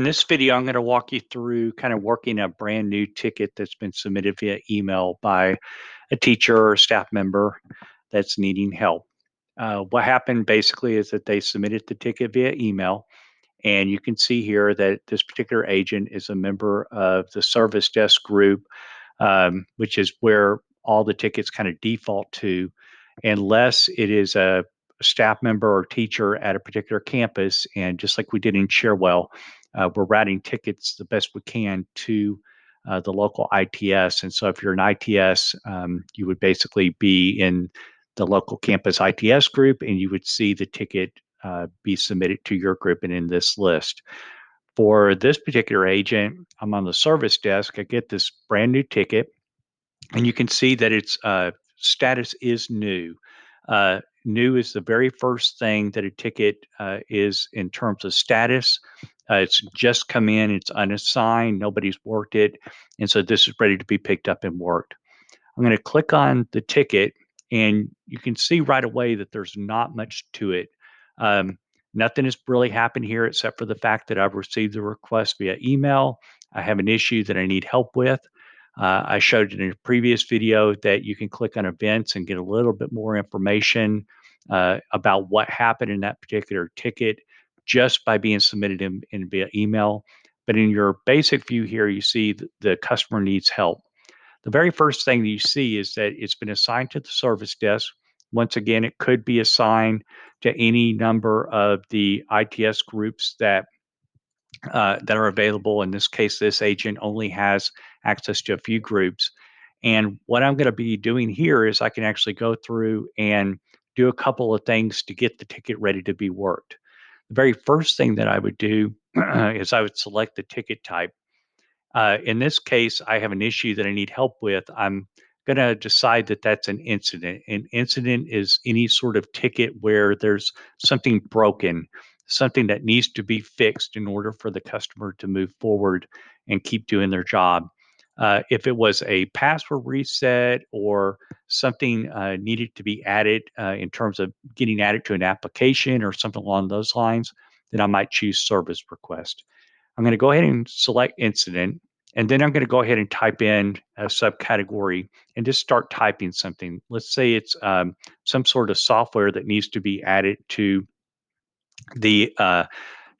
In this video, I'm going to walk you through kind of working a brand new ticket that's been submitted via email by a teacher or staff member that's needing help. What happened basically is that they submitted the ticket via email, and you can see here that this particular agent is a member of the service desk group, which is where all the tickets kind of default to, unless it is a staff member or teacher at a particular campus. And just like we did in Cherwell, we're routing tickets the best we can to the local ITS. And so if you're an ITS, you would basically be in the local campus ITS group, and you would see the ticket be submitted to your group and in this list. For this particular agent, I'm on the service desk. I get this brand new ticket, and you can see that its status is new. New is the very first thing that a ticket is in terms of status. It's just come in, it's unassigned, nobody's worked it, and so this is ready to be picked up and worked. I'm going to click on the ticket, and you can see right away that there's not much to it. Um, Nothing has really happened here except for the fact that I've received the request via email. I have an issue that I need help with. I showed in a previous video that you can click on events and get a little bit more information about what happened in that particular ticket just by being submitted in via email. But in your basic view here, you see the customer needs help. The very first thing that you see is that it's been assigned to the service desk. Once again, it could be assigned to any number of the ITS groups that are available. In this case, this agent only has access to a few groups. And what I'm going to be doing here is I can actually go through and do a couple of things to get the ticket ready to be worked. The very first thing that I would do is I would select the ticket type. In this case, I have an issue that I need help with. I'm going to decide that that's an incident. An incident is any sort of ticket where there's something broken, something that needs to be fixed in order for the customer to move forward and keep doing their job. If it was a password reset or something needed to be added in terms of getting added to an application or something along those lines, then I might choose service request. I'm going to go ahead and select incident, and then I'm going to go ahead and type in a subcategory and just start typing something. Let's say it's some sort of software that needs to be added the uh,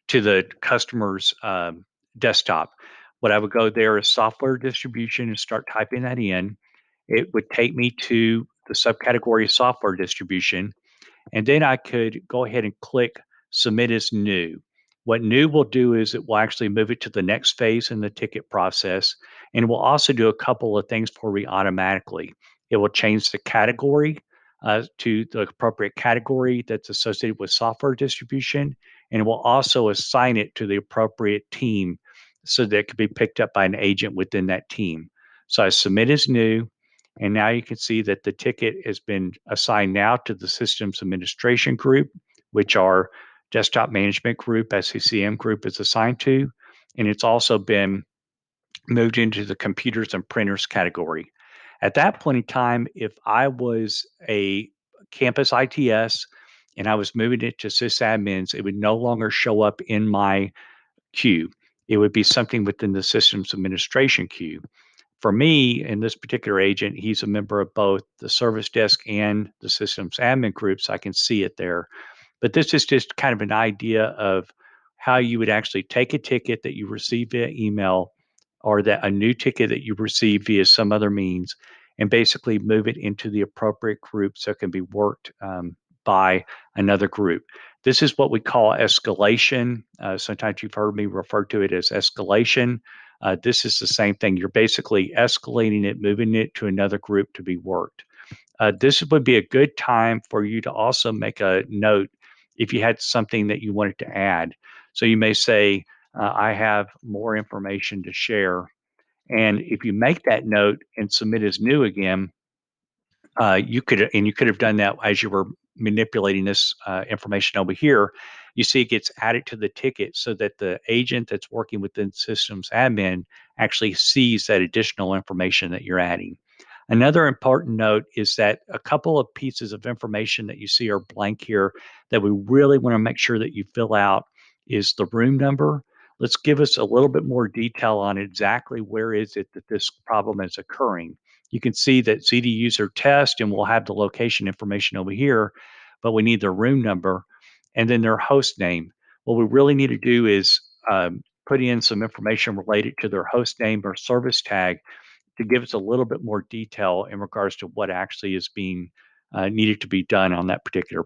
to the customer's desktop. What I would go there is software distribution and start typing that in. It would take me to the subcategory software distribution, and then I could go ahead and click submit as new. What new will do is it will actually move it to the next phase in the ticket process. And it will also do a couple of things for me automatically. It will change the category to the appropriate category that's associated with software distribution. And it will also assign it to the appropriate team so that it can be picked up by an agent within that team. So I submit as new. And now you can see that the ticket has been assigned now to the systems administration group, which our desktop management group, SCCM group, is assigned to. And it's also been moved into the computers and printers category. At that point in time, if I was a campus ITS and I was moving it to sysadmins, it would no longer show up in my queue. It would be something within the systems administration queue. For me, in this particular agent, he's a member of both the service desk and the systems admin groups. I can see it there. But this is just kind of an idea of how you would actually take a ticket that you receive via email or that a new ticket that you receive via some other means and basically move it into the appropriate group so it can be worked by another group. This is what we call escalation. Sometimes you've heard me refer to it as escalation. This is the same thing. You're basically escalating it, moving it to another group to be worked. This would be a good time for you to also make a note if you had something that you wanted to add. So you may say, I have more information to share. And if you make that note and submit as new again, you could have done that as you were manipulating this information over here. You see, it gets added to the ticket so that the agent that's working within systems admin actually sees that additional information that you're adding. Another important note is that a couple of pieces of information that you see are blank here that we really want to make sure that you fill out is the room number. let's give us a little bit more detail on exactly where is it that this problem is occurring. You can see that ZD user test, and we'll have the location information over here, but we need their room number and then their host name. What we really need to do is put in some information related to their host name or service tag to give us a little bit more detail in regards to what actually is being needed to be done on that particular